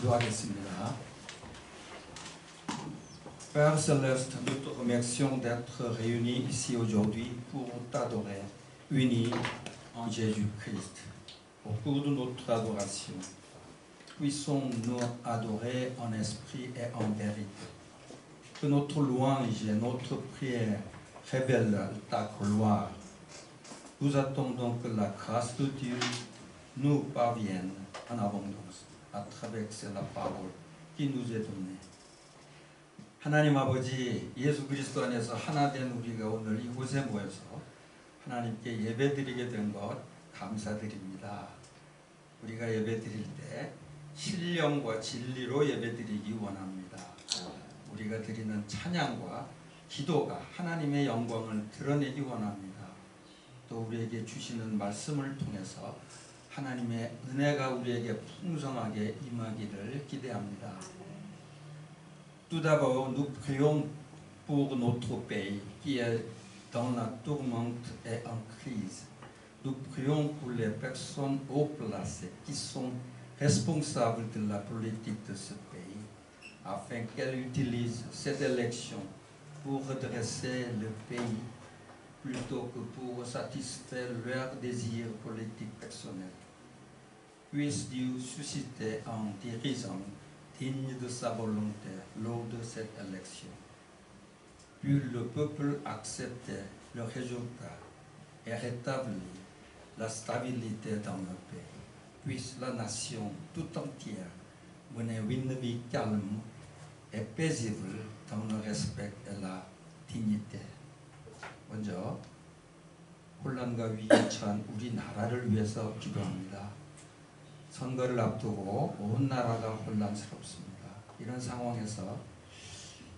기도하겠습니다. Père Céleste, nous te remercions d'être réunis ici aujourd'hui pour t'adorer, unis en Jésus-Christ. Au cours de notre adoration, puissons-nous adorer en esprit et en vérité. Que notre louange et notre prière révèlent ta gloire. Nous attendons que la grâce de Dieu nous parvienne en abondance à travers la parole qui nous est donnée. 하나님 아버지, 예수 그리스도 안에서 하나 된 우리가 오늘 이곳에 모여서 하나님께 예배드리게 된 것 감사드립니다. 우리가 예배드릴 때 신령과 진리로 예배드리기 원합니다. 우리가 드리는 찬양과 기도가 하나님의 영광을 드러내기 원합니다. 또 우리에게 주시는 말씀을 통해서 하나님의 은혜가 우리에게 풍성하게 임하기를 기대합니다. Tout d'abord, nous prions pour notre pays qui est dans la tourmente et en crise. Nous prions pour les personnes haut placées qui sont responsables de la politique de ce pays, afin qu'elles utilisent cette élection pour redresser le pays plutôt que pour satisfaire leurs désirs politiques personnels. Puisse Dieu susciter un dirigeant digne de sa volonté lors de cette élection. Puis le peuple accepte le résultat et rétablit la stabilité dans le pays. Puisse la nation tout entière mener une vie calme et paisible dans le respect et la dignité. 먼저 혼란과 위기에 처한 우리나라를 위해서 기도합니다. 선거를 앞두고 온 나라가 혼란스럽습니다. 이런 상황에서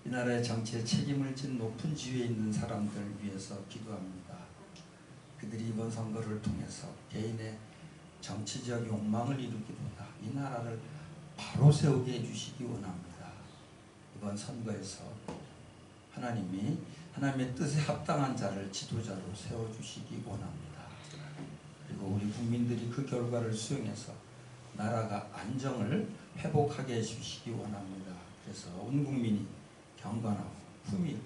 이 나라의 정치에 책임을 진 높은 지위에 있는 사람들을 위해서 기도합니다. 그들이 이번 선거를 통해서 개인의 정치적 욕망을 이루기보다 이 나라를 바로 세우게 해주시기 원합니다. 이번 선거에서 하나님이 하나님의 뜻에 합당한 자를 지도자로 세워주시기 원합니다. 그리고 우리 국민들이 그 결과를 수용해서 나라가 안정을 회복하게 해주시기 원합니다. 그래서 온 국민이 경건하고 품위 있게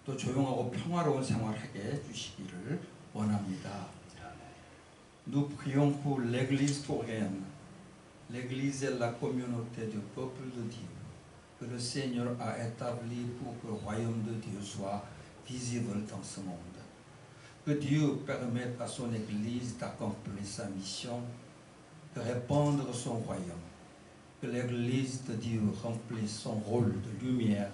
또 조용하고 평화로운 생활하게 해주시기를 원합니다. Nous prions pour l'Église coréenne. L'Église est la communauté du peuple de Dieu que le Seigneur a établi pour que le royaume de Dieu soit visible dans ce monde. Que Dieu permette à son Église d'accomplir sa mission, de répandre son royaume, que l'Église de Dieu remplisse son rôle de lumière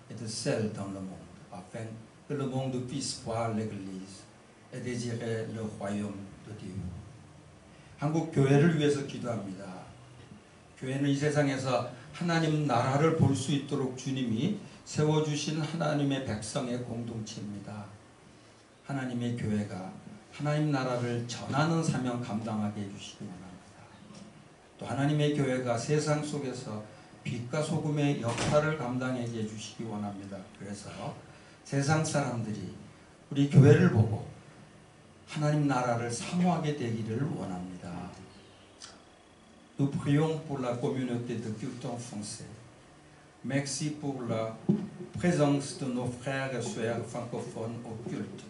et de sel dans le monde, afin que le monde puisse voir l'Église et désirer le royaume de Dieu. 한국 교회를 위해서 기도합니다. 교회는 이 세상에서 하나님 나라를 볼 수 있도록 주님이 세워주신 하나님의 백성의 공동체입니다. 하나님의 교회가 하나님 나라를 전하는 사명 감당하게 해주시기 원합니다. 또 하나님의 교회가 세상 속에서 빛과 소금의 역할을 감당하게 해주시기 원합니다. 그래서 세상 사람들이 우리 교회를 보고 하나님 나라를 사모하게 되기를 원합니다. Nous prions pour la communauté de culte français. Merci pour la présence de nos frères et sœurs francophones au culte.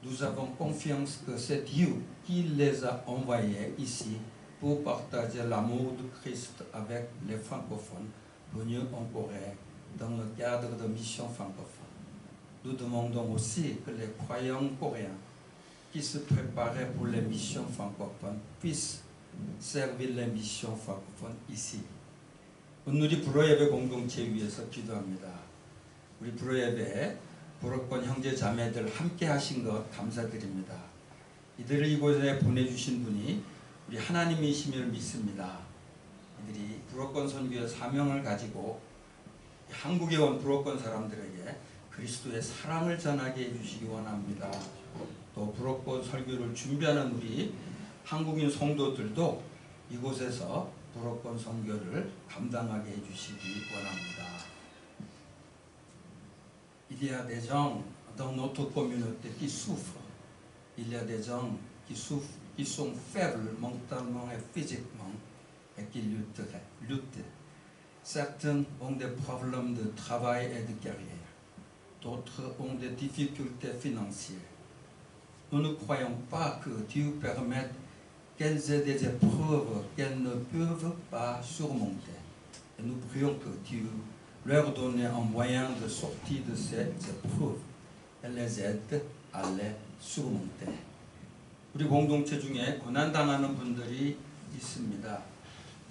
Nous avons confiance que c'est Dieu qui les a envoyés ici pour partager l'amour de Christ avec les francophones venus en Corée dans le cadre de missions francophones. Nous demandons aussi que les croyants coréens qui se préparaient pour les missions francophones puissent servir les missions francophones ici. 오늘이 불어예배 공동체 위해서 기도합니다. 우리 불어예배에 불어권 형제 자매들 함께 하신 것 감사드립니다. 이들을 이곳에 보내주신 분이 우리 하나님이심을 믿습니다. 이들이 불어권 선교의 사명을 가지고 한국에 온 불어권 사람들에게 그리스도의 사랑을 전하게 해주시기 원합니다. 또 불어권 설교를 준비하는 우리 한국인 성도들도 이곳에서 불어권 선교를 감당하게 해주시기 원합니다. Il y a des gens dans notre communauté qui souffrent. Il y a des gens qui souffrent, qui sont faibles mentalement et physiquement et qui luttent. Certains ont des problèmes de travail et de carrière. D'autres ont des difficultés financières. Nous ne croyons pas que Dieu permette qu'elles aient des épreuves qu'elles ne peuvent pas surmonter. Et nous prions que Dieu leur donne un moyen de sortir de ces épreuves et les aide à les surmonter. 우리 공동체 중에 고난당하는 분들이 있습니다.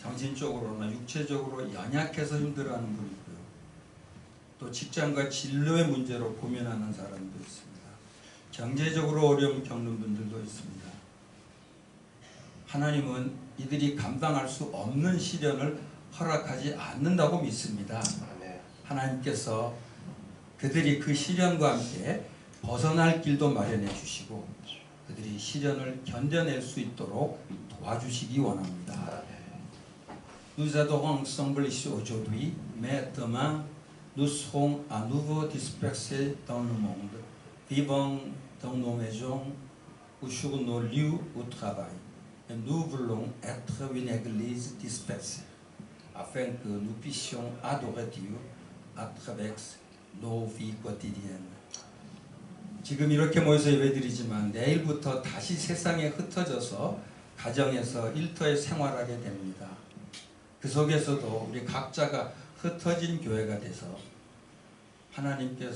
정신적으로나 육체적으로 연약해서 힘들어하는 분이 있고요. 또 직장과 진로의 문제로 고민하는 사람도 있습니다. 경제적으로 어려움 겪는 분들도 있습니다. 하나님은 이들이 감당할 수 없는 시련을 허락하지 않는다고 믿습니다. 하나님께서 그들이 그 시련과 함께 벗어날 길도 마련해 주시고 그들이 시련을 견뎌낼 수 있도록 도와주시기 원합니다. Nous adorons ensemble ici aujourd'hui, mais demain nous serons à nouveau dispersés dans le monde, vivant dans nos maisons ou sur nos lieux au travail. Et nous voulons être une église dispersée, afin que nous puissions adorer Dieu à travers nos vies quotidiennes. 지금 이렇게 모여서 예배드리지만 내일부터 다시 세상에 흩어져서 가정에서 일터에 생활하게 됩니다. 그 속에서도 우리 각자가 흩어진 교회가 돼서 하나님께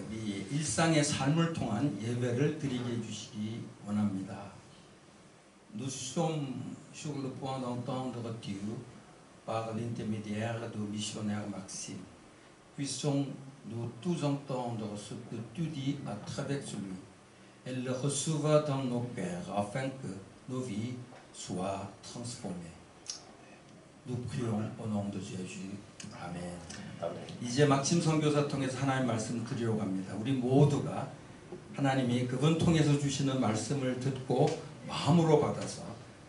우리 일상의 삶을 통한 예배를 드리게 해주시기 원합니다. Nous sommes sur le point d'entendre Dieu par l'intermédiaire du missionnaire Maxime. Puissions-nous tous entendre ce que tu dis à travers lui et le recevoir dans nos cœurs afin que nos vies soient transformées. Nous prions au nom de Jésus. 아멘. 이제 막심 선교사 통해서 하나님 말씀 드리려고 합니다. 우리 모두가 하나님이 그분 통해서 주시는 말씀을 듣고 마음으로 받아서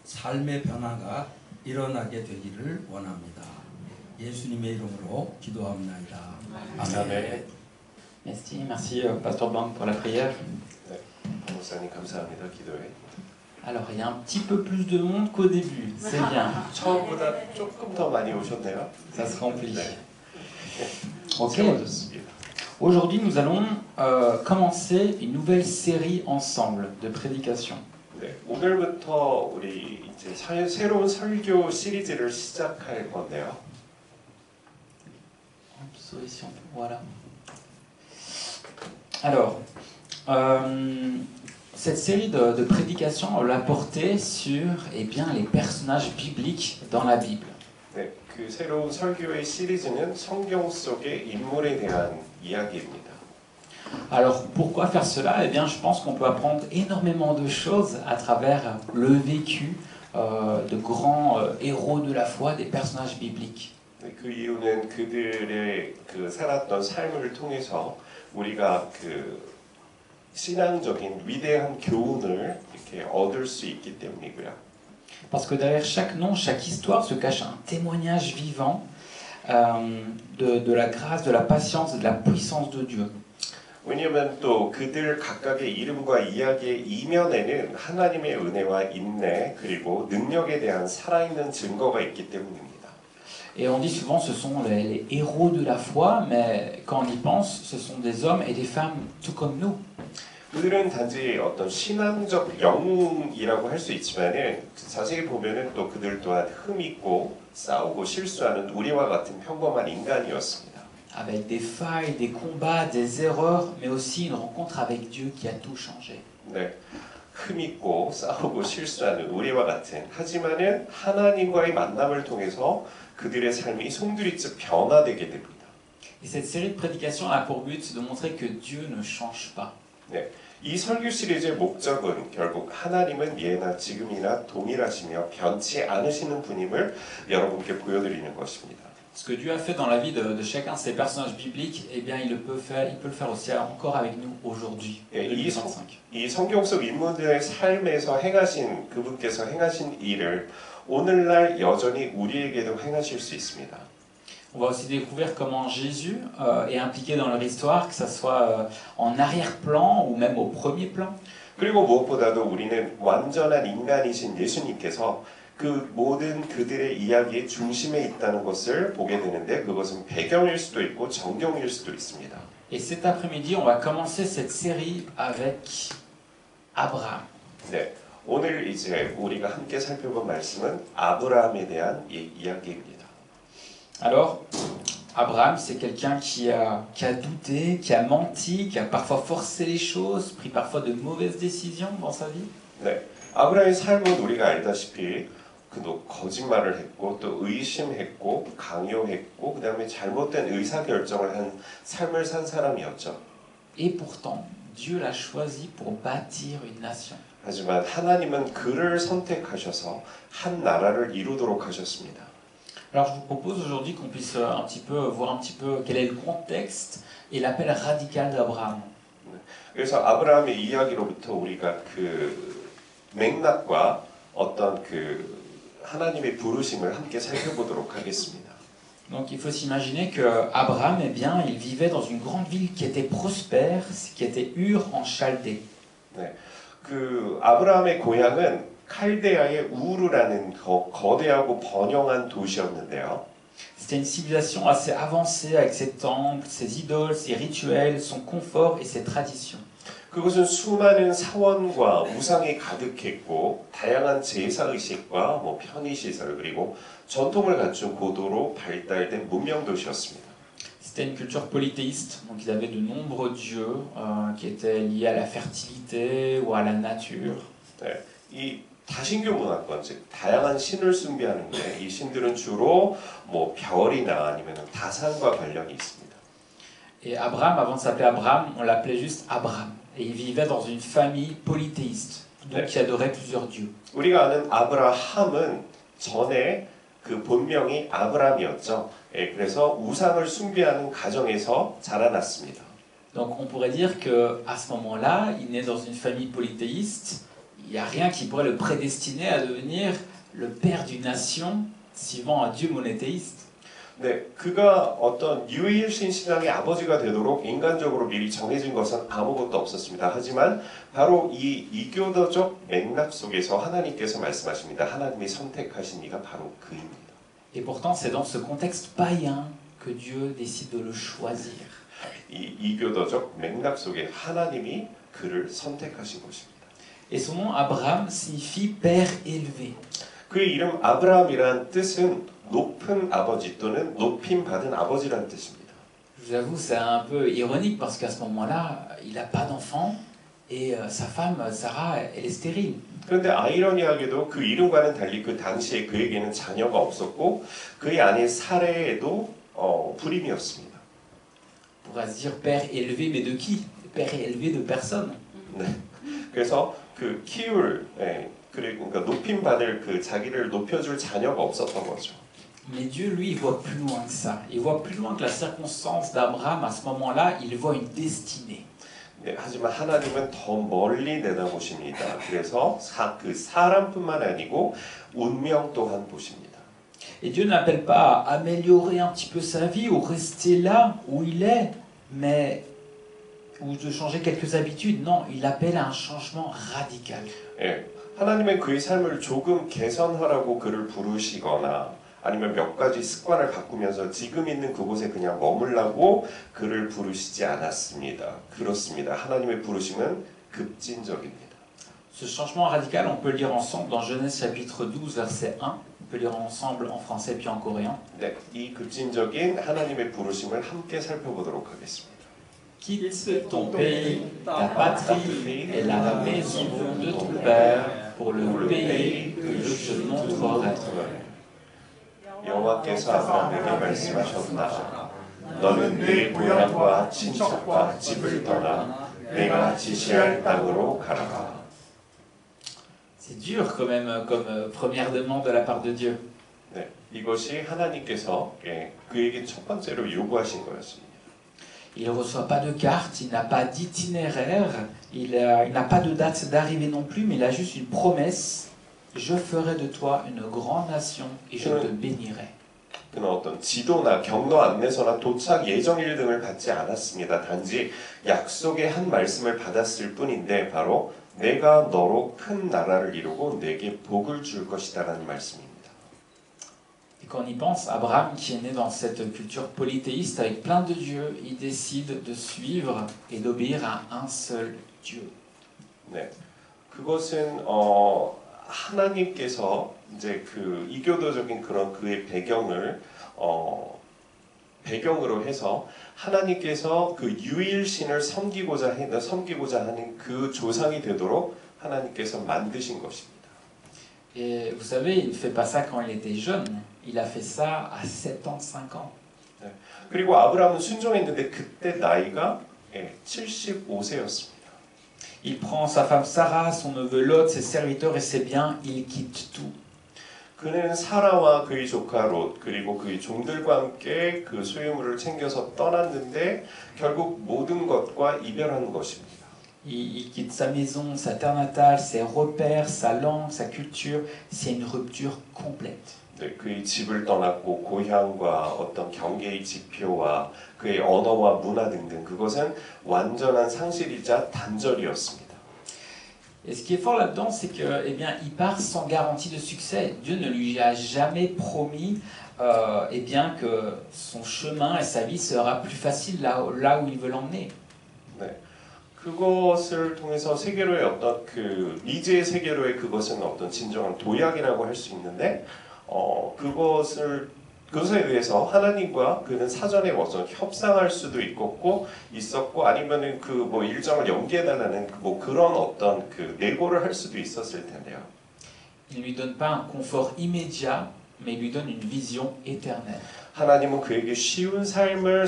삶의 변화가 일어나게 되기를 원합니다. 예수님의 이름으로 기도합니다. 아멘. Merci Pasteur Blanc pour la prière. 네, 목사님 감사합니다. 기도해. Alors il y a un petit peu plus de monde qu'au début, c'est bien. 처음보다 조금 더 많이 오셨네요. Ça se remplit. 네. Ok. Aujourd'hui nous allons commencer une nouvelle série ensemble de prédication. 네, 오늘부터 우리 이제 새로운 설교 시리즈를 시작할 건데요. Voilà. Alors, cette série de prédications, on l'a portée sur les personnages bibliques dans la Bible. 네, 그 새로운 설교의 시리즈는 성경 속의 인물에 대한 이야기입니다. Alors, pourquoi faire cela? Eh bien, je pense qu'on peut apprendre énormément de choses à travers le vécu de grands héros de la foi, des personnages bibliques. 네, 그 이유는 그들의 그 살았던 삶을 통해서 우리가 그 신앙적인 위대한 교훈을 이렇게 얻을 수 있기 때문이고요. Parce que derrière chaque nom, chaque histoire se cache un témoignage vivant de la grâce, de la patience et de la puissance de Dieu. 왜냐하면 또 그들 각각의 이름과 이야기의 이면에는 하나님의 은혜와 인내 그리고 능력에 대한 살아있는 증거가 있기 때문입니다. Et on dit souvent ce sont les héros de la foi, mais quand on y pense, ce sont des hommes et des femmes tout comme nous. 그들은 단지 어떤 신앙적 영웅이라고 할 수 있지만은 자세히 보면은 또 그들 또한 흠 있고 싸우고 실수하는 우리와 같은 평범한 인간이었습니다. Avec des failles, des combats, des erreurs, mais aussi une rencontre avec Dieu qui a tout changé. 네, 흠 있고 싸우고 실수하는 우리와 같은 하지만은 하나님과의 만남을 통해서 그들의 삶이 송두리째 변화되게 됩니다. Et cette série de prédications a pour but de montrer que Dieu ne change pas. 네, 이 설교 시리즈의 목적은 결국 하나님은 예나 지금이나 동일하시며 변치 않으시는 분임을 여러분께 보여드리는 것입니다. Ce que Dieu a fait dans la vie de chacun de ces personnages bibliques, eh bien, il peut le faire aussi encore avec nous aujourd'hui, en 2025. 이 성경 속 인물들의 삶에서 행하신 그분께서 행하신 일을 오늘날 여전히 우리에게도 행하실 수 있습니다. On va aussi découvrir comment Jésus est impliqué dans leur histoire, que ce soit en arrière-plan ou même au premier plan. 그리고 무엇보다도 우리는 완전한 인간이신 예수님께서 그 모든 그들의 이야기의 중심에 있다는 것을 보게 되는데 그것은 배경일 수도 있고 정경일 수도 있습니다. Et cet après-midi, on va commencer cette série avec Abraham. 네, 오늘 이제 우리가 함께 살펴본 말씀은 아브라함에 대한 이야기입니다. Alors, Abraham, c'est quelqu'un qui a douté, qui a menti, qui a parfois forcé les choses, pris parfois de mauvaises décisions dans sa vie. 네, 아브라함의 삶은 우리가 알다시피 그도 거짓말을 했고 또 의심했고 강요했고 그 다음에 잘못된 의사결정을 한 삶을 산 사람이었죠. Et pourtant, Dieu l'a choisi pour bâtir une nation. 하지만 하나님은 그를 선택하셔서 한 나라를 이루도록 하셨습니다. Alors je vous propose aujourd'hui qu'on puisse un petit peu voir un petit peu quel est le contexte et l'appel radical d'Abraham. 그래서 아브라함의 이야기로부터 우리가 그 맥락과 어떤 그 하나님의 부르심을 함께 살펴보도록 하겠습니다. Donc il faut s'imaginer que Abraham, eh bien, il vivait dans une grande ville qui était prospère, qui était Ur en Chaldée. 네, 그 아브라함의 고향은 칼데아의 우르라는 거대하고 번영한 도시였는데요. C'était une civilisation assez avancée avec ses temples, ses idoles, ses rituels, son confort et ses traditions. 그것은 수많은 사원과 우상이 가득했고 다양한 제사의식과 편의시설 그리고 전통을 갖춘 고도로 발달된 문명 도시였습니다. C'était une culture polythéiste, donc ils avaient de nombreux dieux qui étaient liés à la fertilité ou à la nature. 네, 이 다신교 문화권, 즉 다양한 신을 숭배하는데 이 신들은 주로 별이나 아니면 다산과 관련이 있습니다. Et Abraham, avant de s'appeler Abraham, on l'appelait juste Abraham. Et il vivait dans une famille polythéiste, donc qui adorait plusieurs dieux. 우리가 아는 아브라함은 전에 그 본명이 아브람이었죠. 예, 그래서 우상을 숭배하는 가정에서 자라났습니다. Donc on pourrait dire que à ce moment-là, il naît dans une famille polythéiste. Il n'y a rien qui pourrait le prédestiner à devenir le père d'une nation suivant un dieu monothéiste. 네, 그가 어떤 유일신 신앙의 아버지가 되도록 인간적으로 미리 정해진 것은 아무것도 없었습니다. 하지만 바로 이 이교도적 맥락 속에서 하나님께서 말씀하십니다. 하나님이 선택하신 이가 바로 그입니다. Et pourtant, c'est dans ce contexte païen que Dieu décide de le choisir. 이 이교도적 맥락 속에 하나님이 그를 선택하신 것입니다. Et son nom Abraham signifie père élevé. 그의 이름 아브라함이란 뜻은 높은 아버지 또는 높임 받은 아버지라는 뜻입니다. Je vous avoue, c'est un peu ironique parce qu'à ce moment-là, il n'a pas d'enfant et sa femme Sarah, elle est stérile. 그런데 아이러니하게도 그 이름과는 달리 그 당시에 그에게는 자녀가 없었고 그의 아내 사레에도 불임이었습니다. On pourrait se dire père élevé, mais de qui? Père élevé de personne. 네. 그래서 그 키울, 그러니까 높임 받을 그 자기를 높여줄 자녀가 없었던 거죠. Mais Dieu, lui, il voit plus loin que ça. Il voit plus loin que la circonstance d'Abraham. À ce moment-là, il voit une destinée. 네, 하지만 하나님은 더 멀리 내다보십니다. 그래서 그 사람뿐만 아니고 운명 또한 보십니다. Et Dieu n'appelle pas à améliorer un petit peu sa vie ou rester là où il est, mais ou de changer quelques habitudes. Non, il appelle à un changement radical. 예, 하나님은 그의 삶을 조금 개선하라고 그를 부르시거나 아니면 몇 가지 습관을 바꾸면서 지금 있는 그곳에 그냥 머물라고 그를 부르시지 않았습니다. 그렇습니다. 하나님의 부르심은 급진적입니다. Ce changement radical, on peut le lire ensemble dans Genèse chapitre 12, verset 1. On peut lire ensemble en français puis en coréen. 네, 이 급진적인 하나님의 부르심을 함께 살펴보도록 하겠습니다. Quitte ton pays, ta patrie et la maison de ton père pour le pays que je te montrerai. 여호와께서 아브라함에게 말씀하셨다. 너는 네 고향과 친척과 집을 떠나 내가 지시할 땅으로 가라. C'est dur quand même comme première demande de la part de Dieu. 네, 이것이 하나님께서 그에게 첫 번째로 요구하신 거였습니다. Il ne reçoit pas de carte, il n'a pas d'itinéraire, il n'a pas de date d'arrivée non plus, mais il a juste une promesse. Je ferai de toi une grande nation et je te bénirai. 그는 어떤 지도나 경로 안내서나 도착 예정일 등을 받지 않았습니다. 단지 약속의 한 말씀을 받았을 뿐인데 바로 내가 너로 큰 나라를 이루고 내게 복을 줄 것이다라는 말씀입니다. Et quand on y pense, Abraham, qui est né dans cette culture polythéiste avec plein de dieux, il décide de suivre et d'obéir à un seul Dieu. 네, 그것은 하나님께서 이제 그 이교도적인 그런 그의 배경으로 해서 하나님께서 그 유일신을 섬기고자 하는 그 조상이 되도록 하나님께서 만드신 것입니다. Et vous savez, il ne fait pas ça quand il était jeune, il a fait ça à 7 ans, 5 ans. 네. 그리고 아브라함은 순종했는데 그때 나이가 75세였습니다. Il prend sa femme Sarah, son neveu Lot, ses serviteurs et ses biens, il quitte tout. 그는 사라와 그의 조카 롯 그리고 그의 종들과 함께 그 소유물을 챙겨서 떠났는데 결국 모든 것과 이별한 것입니다. Il quitte sa maison, sa terre natale, ses repères, sa langue, sa culture. C'est une rupture complète. 네, 그의 집을 떠났고 고향과 어떤 경계의 지표와 그의 언어와 문화 등등 그것은 완전한 상실이자 단절이었습니다. Et ce qui est fort là-dedans, c'est que, eh bien, il part sans garantie de succès. Dieu ne lui a jamais promis, eh bien, que son chemin et sa vie sera plus facile là où il veut l'emmener. 네, 그것을 통해서 세계로의 어떤 그 미지의 세계로의 그것은 어떤 진정한 도약이라고 할 수 있는데, 그것에 의해서 하나님과 그는 사전에 어떤 협상할 수도 있었고 아니면은 그 뭐 일정을 연기해달라는 뭐 그런 어떤 그 내고를 할 수도 있었을 텐데요. Il ne lui donne pas un confort immédiat, mais il lui donne une vision éternelle. 하나님은 그에게 쉬운 삶을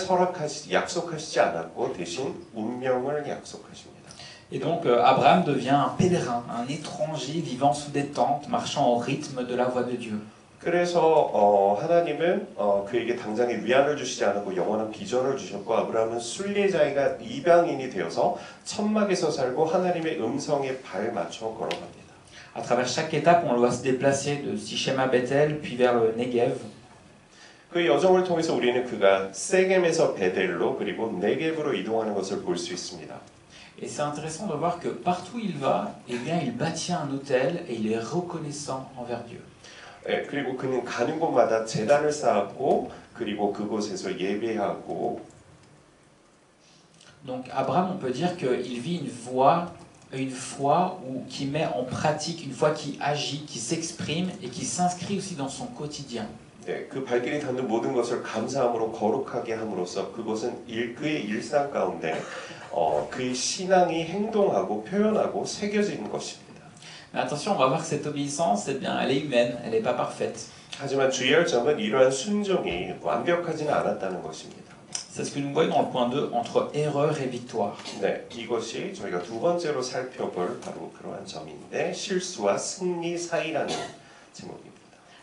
약속하시지 않았고 대신 운명을 약속하십니다. Et donc Abraham devient un pèlerin, un étranger vivant sous des tentes, marchant au rythme de la voix de Dieu. 그래서 하나님은 그에게 당장에 위안을 주시지 않았고 영원한 비전을 주셨고 아브라함은 순례자가 이방인이 되어서 천막에서 살고 하나님의 음성에 발 맞춰 걸어갑니다. À travers chaque étape, on le voit se déplacer de Sichem à Bethel, puis vers le Negev. 그 여정을 통해서 우리는 그가 세겜에서 베델로 그리고 네겝으로 이동하는 것을 볼 수 있습니다. Et c'est intéressant de voir que partout où il va, eh bien, il bâtit un autel et il est reconnaissant envers Dieu. 네, 그리고 그는 가는 곳마다 제단을 쌓았고 그리고 그곳에서 예배하고. Donc Abraham, on peut dire qu'il vit une foi qui met en pratique, une foi qui agit, qui s'exprime et qui s'inscrit aussi dans son quotidien. 네, 그 발길이 닿는 모든 것을 감사함으로 거룩하게 함으로써 그것은 그의 일상 가운데 그의 신앙이 행동하고 표현하고 새겨진 것입니다. Mais attention, on va voir que cette obéissance, eh bien, elle est humaine, elle n'est pas parfaite. 하지만 주의할 점은 이러한 순종이 완벽하지는 않았다는 것입니다. C'est ce que nous voyons dans le point 2, entre erreur et victoire. 네, 이것이 저희가 두 번째로 살펴볼 바로 그러한 점인데 실수와 승리 사이라는 제목입니다.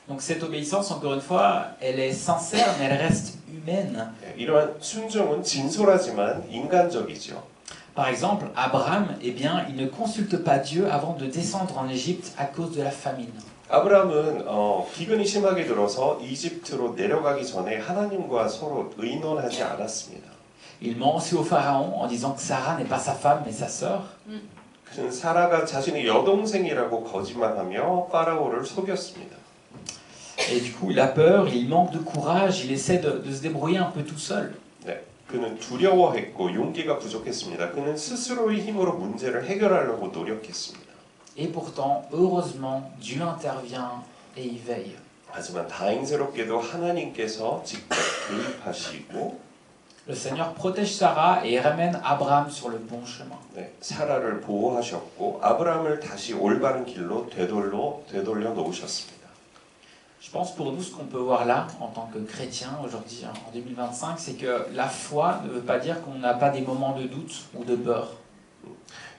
Donc cette obéissance, encore une fois, elle est sincère, mais elle reste humaine. 네, 이러한 순종은 진솔하지만 인간적이죠. Par exemple, Abraham, eh bien, il ne consulte pas Dieu avant de descendre en Égypte à cause de la famine. 아브라함은 기근이 심하게 들어서 이집트로 내려가기 전에 하나님과 서로 의논하지 않았습니다. Il ment aussi au pharaon en disant que Sarah n'est pas sa femme mais sa sœur. 그는 사라가 자신의 여동생이라고 거짓말하며 파라오를 속였습니다. Et du coup, il a peur, il manque de courage, il essaie de se débrouiller un peu tout seul. 네, 그는 두려워했고 용기가 부족했습니다. 그는 스스로의 힘으로 문제를 해결하려고 노력했습니다. Et pourtant, heureusement, Dieu intervient et il veille. 하지만 다행스럽게도 하나님께서 직접 개입하시고 Le Seigneur protège Sarah et ramène Abraham sur le bon chemin. 네, 사라를 보호하셨고 아브라함을 다시 올바른 길로 되돌려 놓으셨습니다. Je pense pour nous, ce qu'on peut voir là, en tant que chrétien, aujourd'hui, en 2025, c'est que la foi ne veut pas dire qu'on n'a pas des moments de doute ou de peur.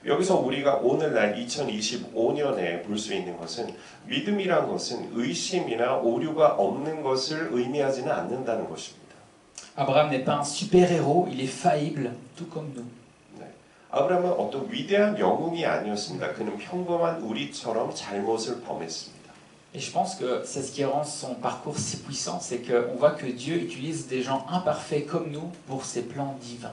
여기서 우리가 오늘날 2025년에 볼 수 있는 것은 믿음이란 것은 의심이나 오류가 없는 것을 의미하지는 않는다는 것입니다. Abraham n'est pas un super-héros, il est faillible, tout comme nous. 네, 아브라함은 어떤 위대한 영웅이 아니었습니다. 그는 평범한 우리처럼 잘못을 범했습니다. Et je pense que c'est ce qui rend son parcours si puissant, c'est qu'on voit que Dieu utilise des gens imparfaits comme nous pour ses plans divins.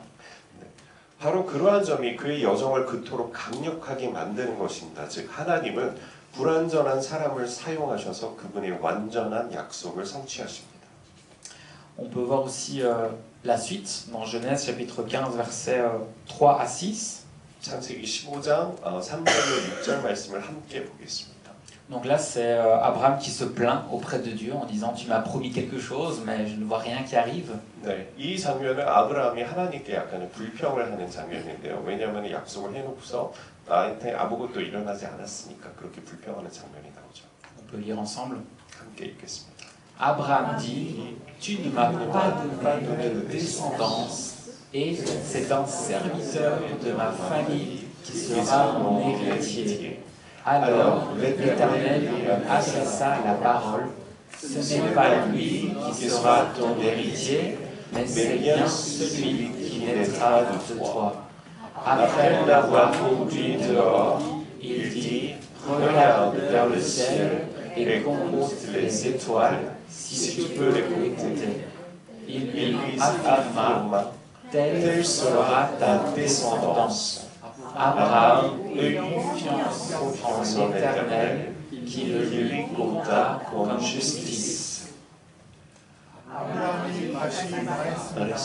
바로 그러한 점이 그의 여정을 그토록 강력하게 만드는 것입니다. 즉 하나님은 불완전한 사람을 사용하셔서 그분의 완전한 약속을 성취하십니다. On peut voir aussi la suite dans Genèse chapitre 15 versets 3 à 6. 창세기 15장 3절로 6절 말씀을 함께 보겠습니다. Donc là, c'est Abraham qui se plaint auprès de Dieu en disant « Tu m'as promis quelque chose, mais je ne vois rien qui arrive. » 네, 이 장면은 아브라함이 하나님께 약간의 불평을 하는 장면인데요. 왜냐하면 약속을 해놓고서 나한테 아무것도 일어나지 않았으니까 그렇게 불평하는 장면이 나오죠. On peut lire ensemble. 함께 읽겠습니다. Abraham dit « Tu ne m'as pas donné de descendance, et c'est un serviteur de ma famille qui sera mon héritier. » Alors l'Éternel lui adressa la parole. Ce n'est pas lui qui sera ton héritier, mais c'est bien celui qui naîtra de toi. Après l'avoir conduit dehors, il dit, regarde vers le ciel et compte les étoiles, si tu peux les compter. Il lui affirma, telle sera ta descendance. Abraham eut confiance en l'Éternel, qui le lui compta comme justice. 아브라함이 말씀하였습니다.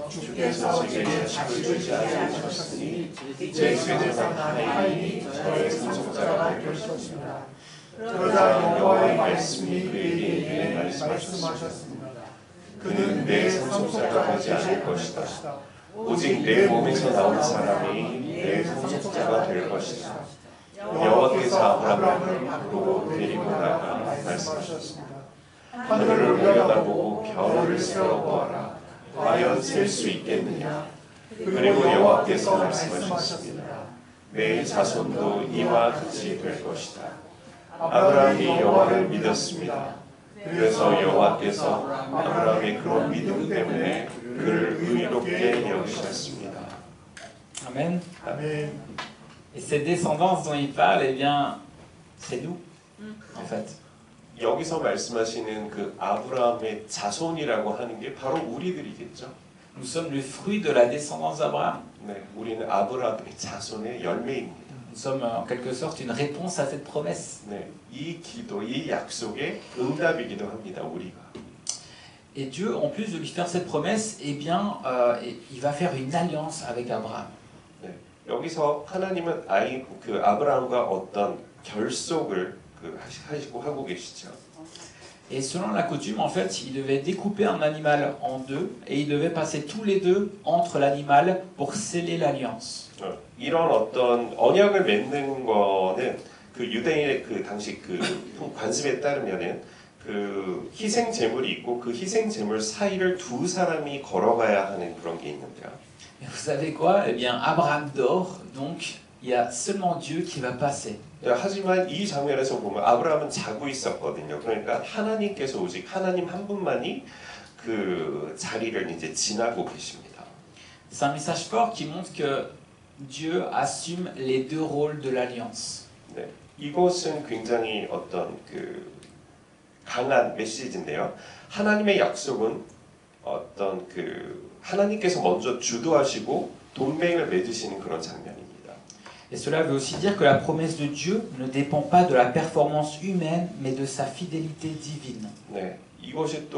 주께서 제게 자식을 주지 않으셨으니 제 세대상 하인이 저의 상속자가 될 것입니다. 그러자 여호와의 말씀이 그에게 이르되 말씀하셨습니다. 그는 내 상속자가 되지 않을 것이다. 오직 내 몸에서 나온 사람이 내 상속자가 될 것이다. 여호와께서 아브라함을 밖으로 데리고 나가 말씀하셨습니다. 하늘을 올려다보고 별을 세어보아라. 과연 셀 수 있겠느냐? 그리고 여호와께서 말씀하셨습니다. 내 자손도 이와 같이 될 것이다. 아브라함이 여호와를 믿었습니다. 그래서 여호와께서 아브라함의 그런 믿음 때문에 그를 의롭게 여기셨습니다. Amen. 아멘. Et ces descendances dont il parle, eh bien, c'est nous, en fait. 여기서 말씀하시는 그 아브라함의 자손이라고 하는 게 바로 우리들이겠죠. Nous sommes le fruit de la descendance d'Abraham. 네, 우리는 아브라함의 자손의 열매입니다. Nous sommes en quelque sorte une réponse à cette promesse. 네, 이 기도, 이 약속의 응답이기도 합니다. 우리가. Et Dieu, en plus de lui faire cette promesse, eh bien, il va faire une alliance avec Abraham. 네, 여기서 하나님은 아브라함과 어떤 결속을 하고 계시죠. Et selon la coutume, en fait, il devait découper un animal en deux et il devait passer tous les deux entre l'animal pour sceller l'alliance. 이런 어떤 언약을 맺는 거는 그 유대인의 그 당시 그 관습에 따르면은 그 희생 제물이 있고 그 희생 제물 사이를 두 사람이 걸어가야 하는 그런 게 있는데요. Et vous savez quoi? Eh bien, Abraham dort, donc il y a seulement Dieu qui va passer. 하지만 이 장면에서 보면 아브라함은 자고 있었거든요. 그러니까 하나님께서 오직 하나님 한 분만이 그 자리를 이제 지나고 계십니다. C'est un message fort qui montre que Dieu assume les deux rôles de l'alliance. 네, 이것은 굉장히 어떤 그 강한 메시지인데요. 하나님의 약속은 어떤 그 하나님께서 먼저 주도하시고 동맹을 맺으시는 그런 장면입니다. Et cela veut aussi dire que la promesse de Dieu ne dépend pas de la performance humaine, mais de sa fidélité divine. 네, 이것을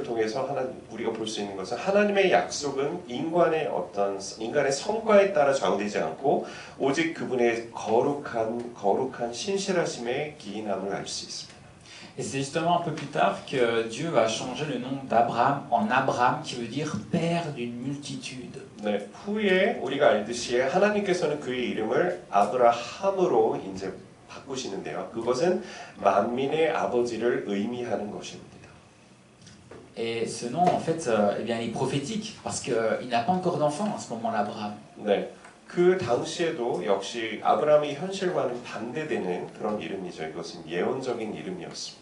통해서 우리가 볼 수 있는 것은 하나님의 약속은 인간의 성과에 따라 좌우되지 않고 오직 그분의 거룩한 신실하심에 기인함을 알 수 있습니다. Et c'est justement un peu plus tard que Dieu va changer le nom d'Abraham en Abraham, qui veut dire père d'une multitude. 네, 후에 우리가 알듯이 하나님께서는 그의 이름을 아브라함으로 이제 바꾸시는데요. 그것은 만민의 아버지를 의미하는 것입니다. Et ce nom, en fait, eh bien, il est prophétique, parce qu'il n'a pas encore d'enfant à ce moment-là, Abraham. 네, 그 당시에도 역시 아브라함의 현실과는 반대되는 그런 이름이죠. 이것은 예언적인 이름이었습니다.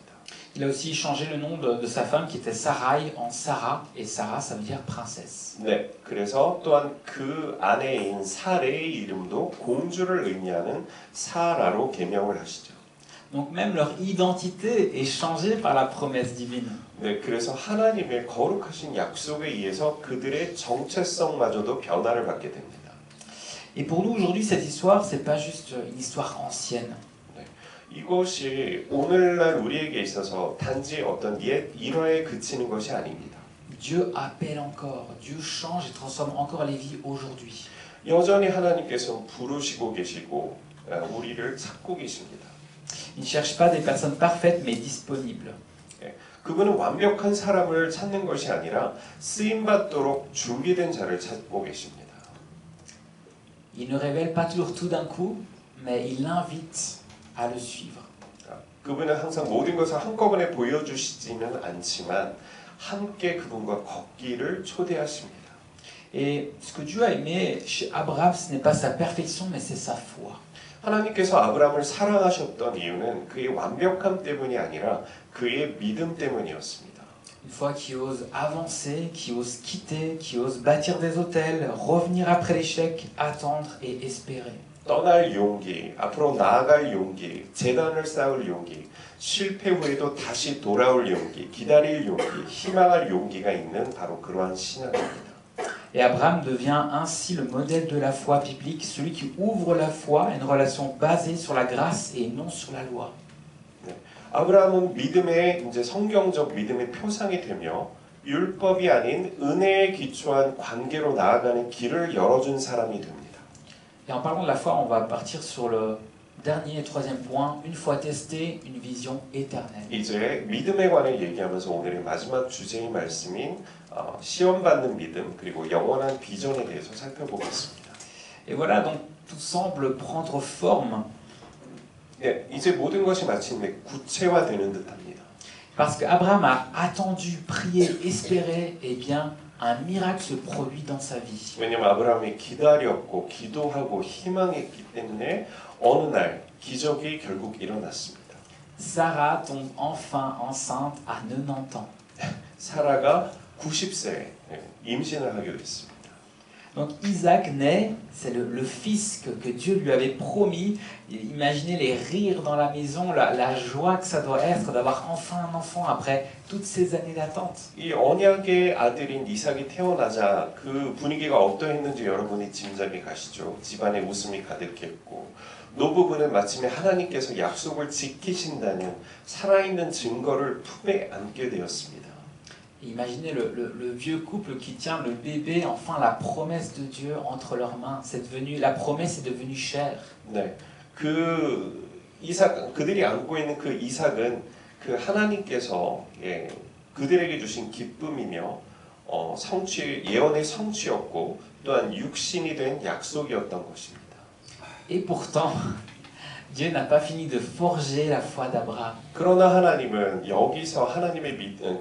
Il a aussi changé le nom de sa femme qui était Sarai en Sarah, et Sarah ça veut dire princesse. 네, 그래서 또한 그 아내인 사레의 이름도 공주를 의미하는 사라로 개명을 하시죠. Donc même leur identité est changée par la promesse divine. 네, 그래서 하나님의 거룩하신 약속에 의해서 그들의 정체성마저도 변화를 받게 됩니다. Et pour nous aujourd'hui, cette histoire, c'est pas juste une histoire ancienne. 이것이 오늘날 우리에게 있어서 단지 어떤 옛 일화에 그치는 것이 아닙니다. Dieu appelle encore, Dieu change et transforme encore les vies aujourd'hui. 여전히 하나님께서 부르시고 계시고 우리를 찾고 계십니다. Il ne cherche pas des personnes parfaites mais disponibles. 그분은 완벽한 사람을 찾는 것이 아니라 쓰임받도록 준비된 자를 찾고 계십니다. Il ne révèle pas toujours tout d'un coup, mais il invite à le suivre. 그분은 항상 모든 것을 한꺼번에 보여주시지는 않지만 함께 그분과 걷기를 초대하십니다. Et ce que Dieu a aimé chez Abraham, ce n'est pas sa perfection, mais c'est sa foi. 하나님께서 아브라함을 사랑하셨던 이유는 그의 완벽함 때문이 아니라 그의 믿음 때문이었습니다. Une foi qui ose avancer, qui ose quitter, qui ose bâtir des hôtels, revenir après l'échec, attendre et espérer. 떠날 용기, 앞으로 나아갈 용기, 재단을 쌓을 용기, 실패 후에도 다시 돌아올 용기, 기다릴 용기, 희망할 용기가 있는 바로 그러한 신앙입니다. Et Abraham devient ainsi le modèle de la foi biblique, celui qui ouvre la foi à une relation basée sur la grâce et non sur la loi. 아브라함은 믿음의 이제 성경적 믿음의 표상이 되며 율법이 아닌 은혜에 기초한 관계로 나아가는 길을 열어준 사람이 됩니다. Et en parlant de la foi, on va partir sur le dernier et troisième point, une fois testé, une vision éternelle. 이제 믿음에 관해 얘기하면서 오늘의 마지막 주제의 말씀인 시험받는 믿음 그리고 영원한 비전에 대해서 살펴보겠습니다. Et voilà, donc tout semble prendre forme. 네, 이제 모든 것이 마치 구체화되는 듯합니다. Parce qu'Abraham a attendu, prié, espéré, et bien un miracle se produit dans sa vie. 왜냐하면 아브라함이 기다렸고 기도하고 희망했기 때문에 어느 날 기적이 결국 일어났습니다. Sarah tombe enfin enceinte à 90 ans. 사라가 90세에 임신을 하게 됐습니다. Donc Isaac naît, c'est le fils que Dieu lui avait promis. Imaginez les rires dans la maison, la joie que ça doit être d'avoir enfin un enfant après toutes ces années d'attente. 이 언약의 아들인 이삭이 태어나자 그 분위기가 어떠했는지 여러분이 짐작이 가시죠. 집안에 웃음이 가득했고 노부부는 마침내 하나님께서 약속을 지키신다는 살아있는 증거를 품에 안게 되었습니다. Imaginez le vieux couple qui tient le bébé, enfin la promesse de Dieu entre leurs mains. La promesse est devenue chair. 네, 그들이 안고 있는 그 이삭은 그 하나님께서 그들에게 주신 기쁨이며 예언의 성취였고 또한 육신이 된 약속이었던 것입니다. Et pourtant, Dieu n'a pas fini de forger la foi d'Abraham. 그러나 하나님은 여기서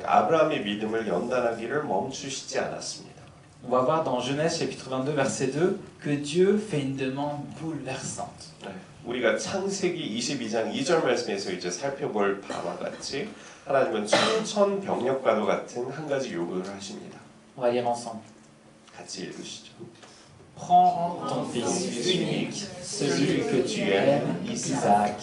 아브라함의 믿음을 연단하기를 멈추시지 않았습니다. On va voir dans Genèse chapitre 22 verset 2 que Dieu fait une demande bouleversante. 네, 우리가 창세기 22장 2절 말씀에서 이제 살펴볼 바와 같이 하나님은 천천병력과도 같은 한 가지 요구를 하십니다. On va lire ensemble. 같이 읽으시죠. Prends ton fils unique, celui que tu aimes, Isaac.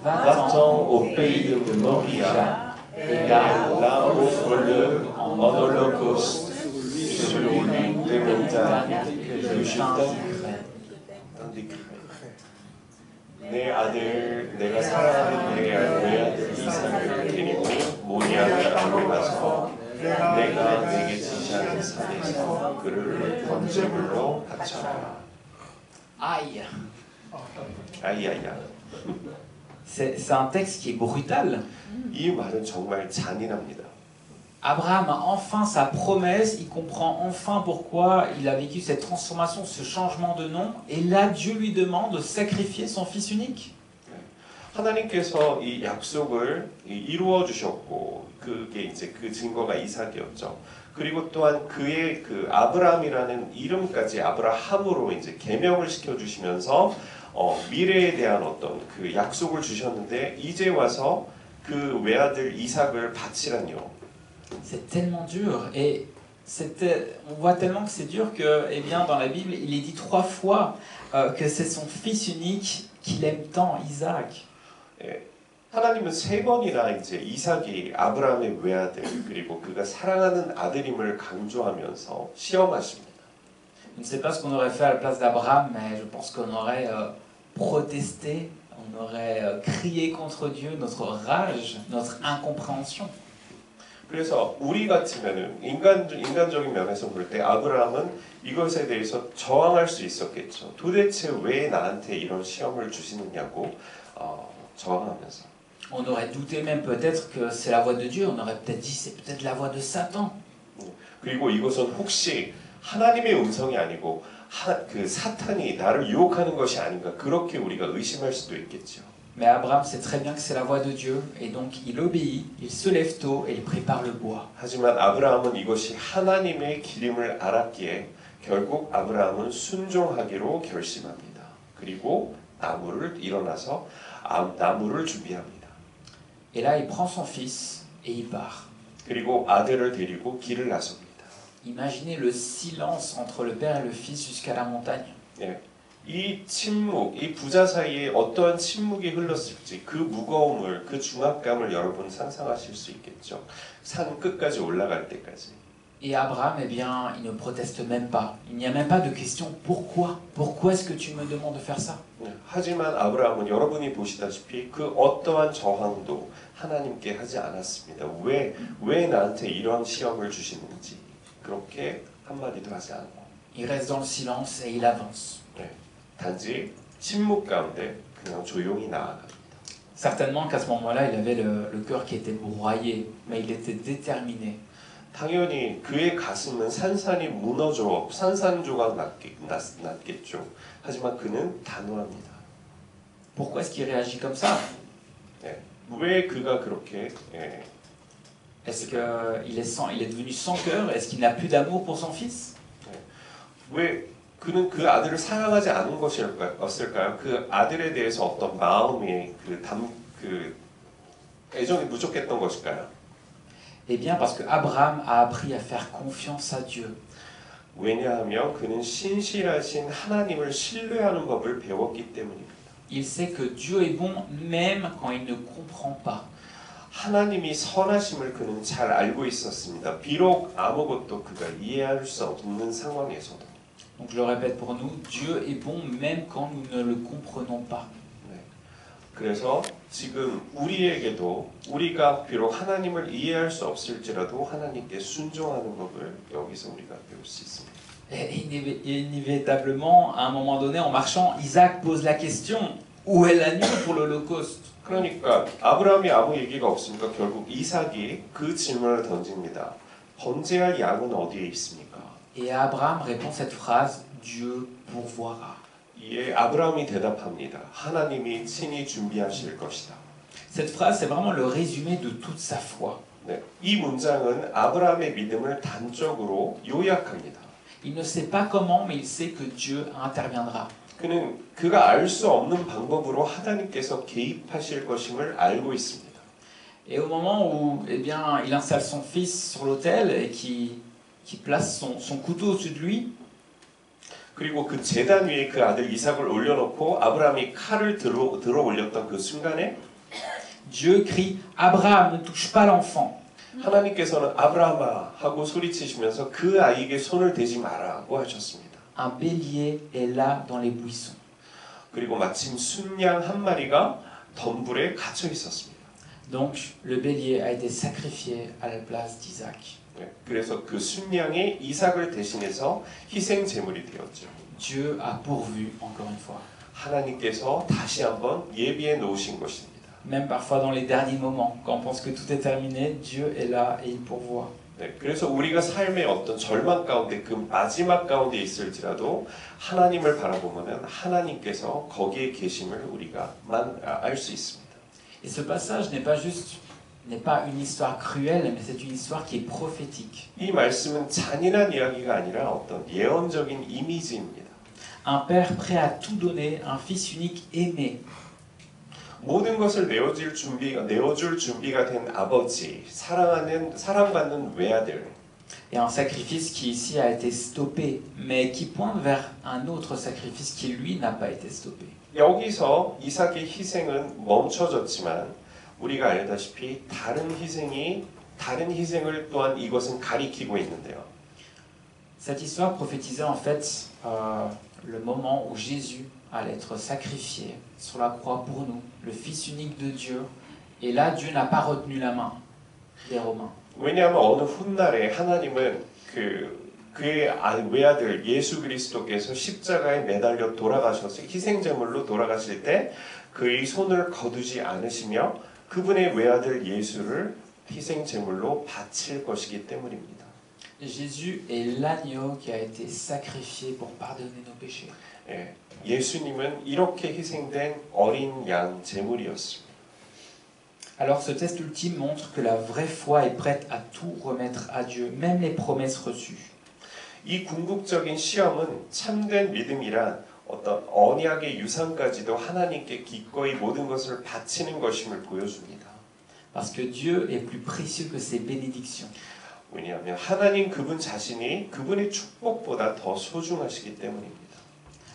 Va-t'en au pays de Moria, et là offre-le en holocauste sur l'une des montagnes que je t'indiquerai. 내 아들, 내가 사랑하는 내 외아들 이삭을 데리고 모리아 땅에 가서 내가 내게 지시하는 산에서 그를 번제물로 바쳐라. Aïe! 아이야야. C'est un texte qui est brutal. 이 말은 정말 잔인합니다. Abraham a enfin sa promesse, il comprend enfin pourquoi il a vécu cette transformation, ce changement de nom, et là Dieu lui demande de sacrifier son fils unique. 하나님께서 이 약속을 이루어 주셨고 그게 이제 그 증거가 이삭이었죠. 그리고 또한 그의 그 아브라함이라는 이름까지 아브라함으로 이제 개명을 시켜 주시면서 미래에 대한 어떤 그 약속을 주셨는데 이제 와서 그 외아들 이삭을 바치라뇨. C'est tellement dur et on voit tellement que c'est dur que, eh bien, dans la Bible, il est dit 3 fois que c'est son fils unique qu'il aime tant, Isaac. 하나님은 3번이나 이제 이삭이 아브라함의 외아들 그리고 그가 사랑하는 아들임을 강조하면서 시험하십니다. Je ne sais pas ce qu'on aurait fait à la place d'Abraham, mais je pense qu'on aurait protesté, on aurait crié contre Dieu, notre rage, notre incompréhension. 그래서 우리 같으면은 인간적인 면에서 볼 때 아브라함은 이것에 대해서 저항할 수 있었겠죠. 도대체 왜 나한테 이런 시험을 주시느냐고 저항하면서. On aurait douté même peut-être que c'est la voix de Dieu, on aurait peut-être dit c'est peut-être la voix de Satan. 그리고 이것은 혹시 하나님의 음성이 아니고 그 사탄이 나를 유혹하는 것이 아닌가 그렇게 우리가 의심할 수도 있겠죠. Mais Abraham sait très bien que c'est la voix de Dieu, et donc il obéit, il se lève tôt et il prépare le bois. 하지만 아브라함은 이것이 하나님의 기름을 알았기에 결국 아브라함은 순종하기로 결심합니다. 그리고 일어나서 나무를 준비합니다. Et là il prend son fils et il part. 그리고 아들을 데리고 길을 나섭니다. Imaginez le silence entre le père et le fils jusqu'à la montagne. 예, 이 침묵, 이 부자 사이에 어떠한 침묵이 흘렀을지 그 무거움을, 그 중압감을 여러분 상상하실 수 있겠죠. 산 끝까지 올라갈 때까지. Et Abraham, eh bien, il ne proteste même pas. Il n'y a même pas de question pourquoi. Pourquoi est-ce que tu me demandes de faire ça? 하지만 아브라함은 여러분이 보시다시피 그 어떠한 저항도 하나님께 하지 않았습니다. 왜 나한테 이런 시험을 주시는지 그렇게 한마디도 하지 않고. Il reste dans le silence et il avance. 단지 침묵 가운데 그냥 조용히 나아갑니다. Certainement qu'à ce moment-là, il avait le cœur qui était broyé, mais il était déterminé. 당연히 그의 가슴은 산산이 무너져 산산조각 났겠죠. 하지만 그는 단호합니다. Pourquoi est-ce qu'il réagit comme ça? 왜 그가 그렇게 Est-ce qu'il est devenu sans cœur? Est-ce qu'il n'a plus d'amour pour son fils? 왜 그는 그 아들을 사랑하지 않은 것일까요? 그 아들에 대해서 어떤 마음이 그 애정이 부족했던 것일까요? Eh bien, parce que Abraham a appris à faire confiance à Dieu. 왜냐하면 그는 신실하신 하나님을 신뢰하는 법을 배웠기 때문입니다. Il sait que Dieu est bon même quand il ne comprend pas. 하나님이 선하심을 그는 잘 알고 있었습니다. 비록 아무것도 그가 이해할 수 없는 상황에서도. Donc je le répète pour nous, Dieu est bon même quand nous ne le comprenons pas. 그래서 지금 우리에게도 우리가 비록 하나님을 이해할 수 없을지라도 하나님께 순종하는 법을 여기서 우리가 배울 수 있습니다. Et inévitablement, à un moment donné, en marchant, Isaac pose la question, où est l'agneau pour l'Holocauste? 그러니까 아브라함이 아무 얘기가 없으니까 결국 이삭이 그 질문을 던집니다. 번제할 양은 어디에 있습니까? Et Abraham répond cette phrase, Dieu pourvoira. 이에 아브라함이 대답합니다. 하나님이 친히 준비하실 것이다. Cette phrase, c'est vraiment le résumé de toute sa foi. 이 문장은 아브라함의 믿음을 단적으로 요약합니다. Il ne sait pas comment, mais il sait que Dieu interviendra. 그가 알 수 없는 방법으로 하나님께서 개입하실 것임을 알고 있습니다. Et au moment où, eh bien, il installe son fils sur l'autel et qui place son couteau au-dessus de lui. 그리고 그 제단 위에 그 아들 이삭을 올려놓고 아브라함이 칼을 들어 올렸던 그 순간에 Dieu crie Abraham, ne touche pas l'enfant. 하나님께서는 아브라함아 하고 소리치시면서 그 아이에게 손을 대지 마라고 하셨습니다. Un bélier est là dans les buissons. 그리고 마침 순양 한 마리가 덤불에 갇혀 있었습니다. Donc le bélier a été sacrifié à la place d'Isaac. 그래서 그 순양이 이삭을 대신해서 희생 제물이 되었죠. Dieu a pourvu encore une fois. 하나님께서 다시 한번 예비해 놓으신 것입니다. Même parfois dans les derniers moments, quand on pense que tout est terminé, Dieu est là et il pourvoit. 그래서 우리가 삶의 어떤 절망 가운데 그 마지막 가운데 있을지라도 하나님을 바라보면 하나님께서 거기에 계심을 우리가만 알 수 있습니다. Et ce passage n'est pas une histoire cruelle, mais c'est une histoire qui est prophétique. 이 말씀은 잔인한 이야기가 아니라 어떤 예언적인 이미지입니다. Un père prêt à tout donner, un fils unique aimé. 모든 것을 내어줄 준비가 된 아버지, 사랑받는 외아들. Et un sacrifice qui ici a été stoppé, mais qui pointe vers un autre sacrifice qui lui n'a pas été stoppé. 여기서 이삭의 희생은 멈춰졌지만 우리가 알다시피 다른 희생을 또한 이것은 가리키고 있는데요. Cette histoire prophétisait en fait le moment où Jésus allait être sacrifié sur la croix pour nous, le Fils unique de Dieu. Et là, Dieu n'a pas retenu la main des Romains. 왜냐하면 어느 훗날에 하나님은 그의 외아들 예수 그리스도께서 십자가에 매달려 돌아가셔서 희생제물로 돌아가실 때 그의 손을 거두지 않으시며 그분의 외아들 예수를 희생제물로 바칠 것이기 때문입니다. Jésus est l'agneau qui a été sacrifié pour pardonner nos péchés. 예, 예수님은 이렇게 희생된 어린 양 제물이었습니다. Alors ce test ultime montre que la vraie foi est prête à tout remettre à Dieu, même les promesses reçues. 이 궁극적인 시험은 참된 믿음이란 어떤 언약의 유산까지도 하나님께 기꺼이 모든 것을 바치는 것임을 보여줍니다. Parce que Dieu est plus précieux que ses bénédictions. 왜냐하면 하나님 그분 자신이 그분의 축복보다 더 소중하시기 때문입니다.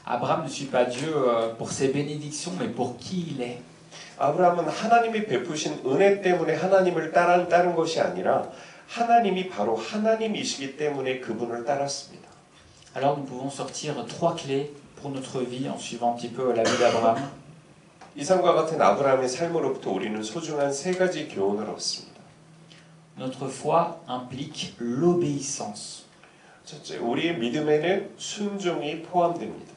Abraham ne suit pas Dieu pour ses bénédictions, mais pour qui il est. 아브라함은 하나님이 베푸신 은혜 때문에 하나님을 따른 것이 아니라 하나님이 바로 하나님이시기 때문에 그분을 따랐습니다. Alors nous pouvons sortir 3 clés pour notre vie en suivant un petit peu la vie d'Abraham. 이상과 같은 아브라함의 삶으로부터 우리는 소중한 3가지 교훈을 얻습니다. Notre foi implique l'obéissance. 첫째, 우리의 믿음에는 순종이 포함됩니다.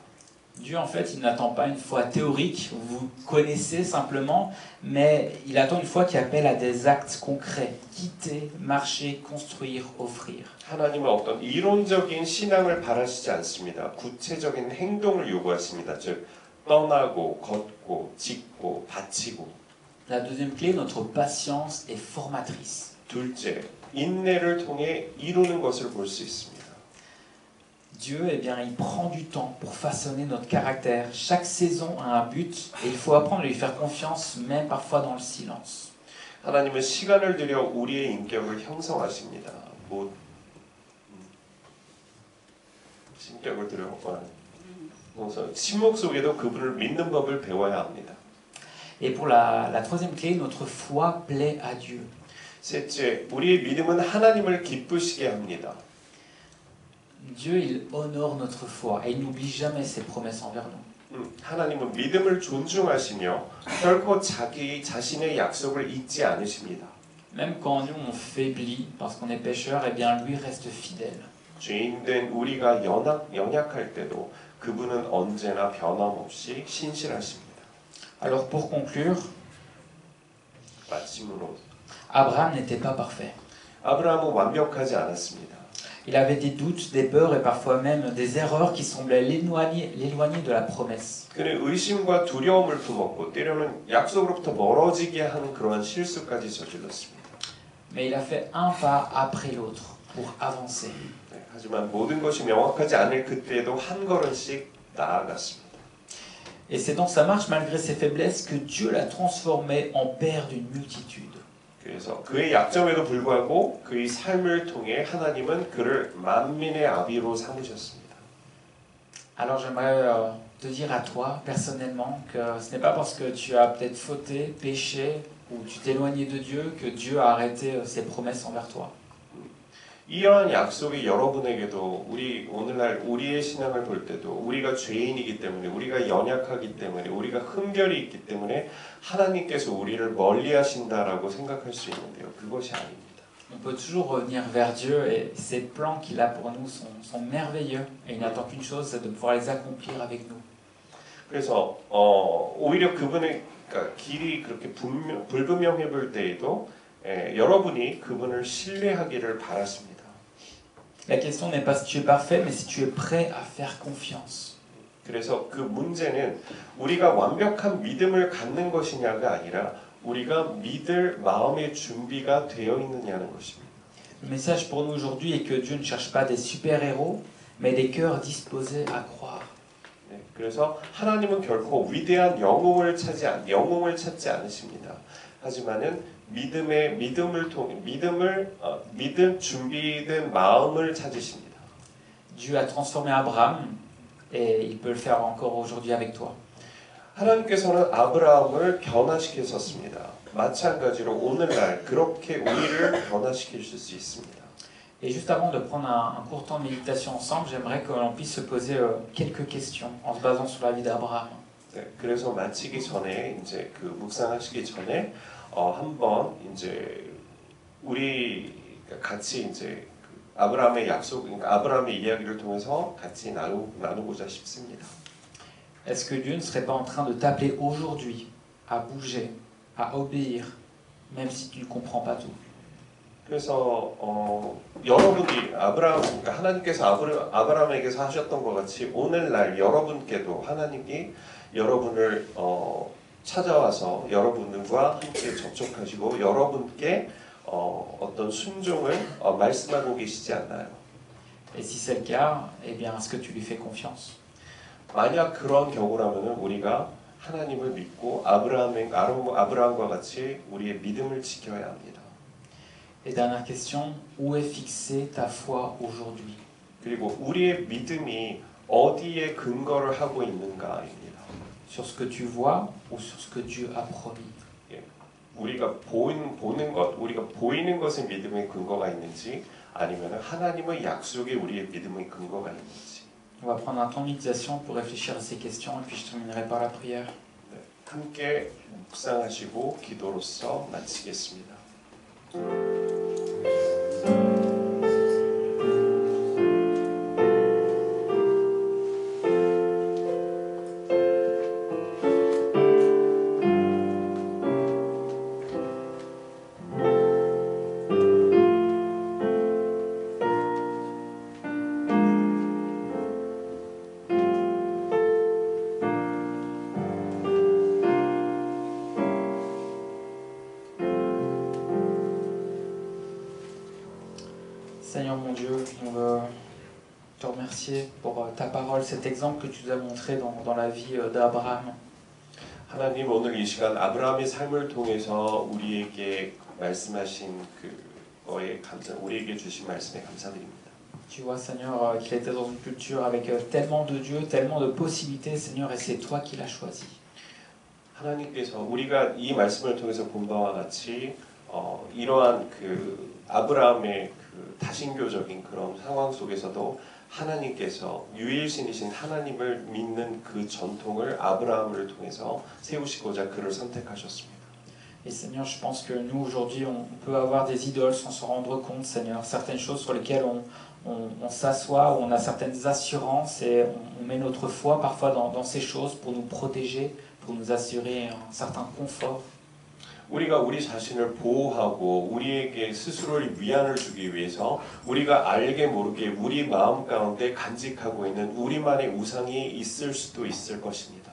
Dieu, en fait, il n'attend pas une foi théorique, vous connaissez simplement, mais il attend une foi qui appelle à des actes concrets, quitter, marcher, construire, offrir. 하나님은 어떤 이론적인 신앙을 바라시지 않습니다. 구체적인 행동을 요구하십니다. 즉, 떠나고, 걷고, 짓고, 바치고. La deuxième clé, notre patience est formatrice. 둘째, 인내를 통해 이루는 것을 볼 수 있습니다. Dieu, eh bien, il prend du temps pour façonner notre caractère. Chaque saison a un but et il faut apprendre à lui faire confiance, même parfois dans le silence. 하나님은 시간을 들여 우리의 인격을 형성하십니다. 인격을 들여 침묵 속에도 그분을 믿는 법을 배워야 합니다. Et pour la troisième clé, notre foi plaît à Dieu. 셋째, 우리의 믿음은 하나님을 기쁘시게 합니다. Dieu, il honore notre foi et il n'oublie jamais ses promesses envers nous. 하나님은 믿음을 존중하시며 결코 자기 자신의 약속을 잊지 않으십니다. Même quand nous on faiblit parce qu'on est pécheur, eh bien lui reste fidèle. 죄인된 우리가 연약할 때도 그분은 언제나 변함없이 신실하십니다. Alors pour conclure, 마침으로 Abraham n'était pas parfait. 아브라함은 완벽하지 않았습니다. Il avait des doutes, des peurs et parfois même des erreurs qui semblaient l'éloigner de la promesse. 그는 의심과 두려움을 품었고 때로는 약속으로부터 멀어지게 하는 그러한 실수까지 저질렀습니다. Mais il a fait un pas après l'autre pour avancer. 네, 하지만 모든 것이 명확하지 않을 그때에도 한 걸음씩 나아갔습니다. Et c'est dans sa marche, malgré ses faiblesses, que Dieu l'a transformé en père d'une multitude. 그래서 그의 약점에도 불구하고 그의 삶을 통해 하나님은 그를 만민의 아비로 삼으셨습니다. Alors j'aimerais te dire à toi, personnellement, que ce n'est pas parce que tu as peut-être fauté, péché, ou tu t'es éloigné de Dieu, que Dieu a arrêté ses promesses envers toi. 이러한 약속이 여러분에게도 오늘날 우리의 신앙을 볼 때도 우리가 죄인이기 때문에 우리가 연약하기 때문에 우리가 흠결이 있기 때문에 하나님께서 우리를 멀리하신다라고 생각할 수 있는데요. 그것이 아닙니다. On peut toujours revenir vers Dieu et ces plans qu'il a pour nous sont merveilleux et il n'attend qu'une chose, c'est de pouvoir les accomplir avec nous. 그래서 오히려 그분의 길이 그렇게 불분명해 볼 때에도 여러분이 그분을 신뢰하기를 바랐습니다. La question n'est pas si tu es parfait, mais si tu es prêt à faire confiance. 그래서 그 문제는 우리가 완벽한 믿음을 갖는 것이냐가 아니라 우리가 믿을 마음의 준비가 되어 있느냐는 것입니다. Le message pour nous aujourd'hui est que Dieu ne cherche pas des super-héros, mais des cœurs disposés à croire. 네, 그래서 하나님은 결코 위대한 영웅을 찾지 않으십니다. 하지만은 믿음 준비된 마음을 찾으십니다. Dieu a transformé Abraham et il peut le faire encore aujourd'hui avec toi. 하나님께서는 아브라함을 변화시키셨습니다. 마찬가지로 오늘날 그렇게 우리를 변화시키실 수 있습니다. Et juste avant de prendre un court temps de méditation ensemble, j'aimerais que l'on puisse se poser quelques questions en se basant sur la vie d'Abraham. 네, 그래서 마치기 전에 이제 그 묵상하시기 전에 한번 이제 우리 같이 이제 그 아브라함의 약속, 그러니까 아브라함의 이야기를 통해서 같이 나누고자 싶습니다. Est-ce que Dieu ne serait pas en train de t'appeler aujourd'hui à bouger, à obéir, même si tu ne comprends pas tout? 그래서 여러분이 그러니까 하나님께서 아브라함에게서 하셨던 것 같이 오늘날 여러분께도 하나님이 여러분을 찾아와서 여러분과 함께 접촉하시고 여러분께 어떤 순종을 말씀하고 계시지 않나요? Et si c'est le cas, eh bien, est-ce que tu lui fais confiance? 만약 그런 경우라면 우리가 하나님을 믿고 아브라함과 같이 우리의 믿음을 지켜야 합니다. Et dernière question, où est fixée ta foi aujourd'hui? 그리고 우리의 믿음이 어디에 근거를 하고 있는가입니다. Sur ce que tu vois ou sur ce que Dieu a promis? 우리가 보는 것, 우리가 보이는 것에 믿음의 근거가 있는지 아니면 하나님의 약속에 우리의 믿음의 근거가 있는지. On va prendre un temps de méditation pour réfléchir à ces questions et puis je terminerai par la prière. 네, 함께 묵상하시고 기도로서 마치겠습니다. Seigneur mon Dieu, on veut te remercier pour ta parole, cet exemple que tu nous as montré dans la vie d'Abraham. 하나님 오늘 이 시간 아브라함의 삶을 통해서 우리에게 말씀하신 그거에 우리에게 주신 말씀에 감사드립니다. Tu vois, Seigneur, qu'il était dans une culture avec tellement de dieux, tellement de possibilités, Seigneur, et c'est toi qui l'as choisi. 하나님께서 우리가 이 말씀을 통해서 본 바와 같이 이러한 그 아브라함의 그 다신교적인 그런 상황 속에서도 하나님께서 유일신이신 하나님을 믿는 그 전통을 아브라함을 통해서 세우시고자 그를 선택하셨습니다. Et Seigneur, je pense que nous aujourd'hui, on peut avoir des idoles sans s'en rendre compte, Seigneur, certaines choses sur lesquelles on s'assoit, où on a certaines assurances et on met notre foi parfois dans ces choses pour nous protéger, pour nous assurer un certain confort. 우리가 우리 자신을 보호하고 우리에게 스스로를 위안을 주기 위해서 우리가 알게 모르게 우리 마음 가운데 간직하고 있는 우리만의 우상이 있을 수도 있을 것입니다.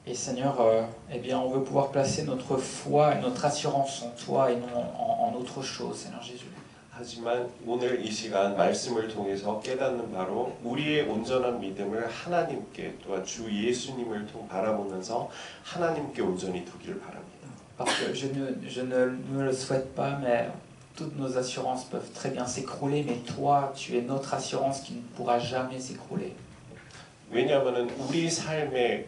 Et Seigneur, eh bien, on veut pouvoir placer notre foi et notre assurance en toi et non en autre chose, Seigneur Jésus. 하지만 오늘 이 시간 말씀을 통해서 깨닫는 바로 우리의 온전한 믿음을 하나님께 또한 주 예수님을 바라보면서 하나님께 온전히 두길 바랍니다. Parce que je ne me le souhaite pas, mais toutes nos assurances peuvent très bien s'écrouler, mais toi, tu es notre assurance qui ne pourra jamais s'écrouler. 왜냐하면 우리 삶의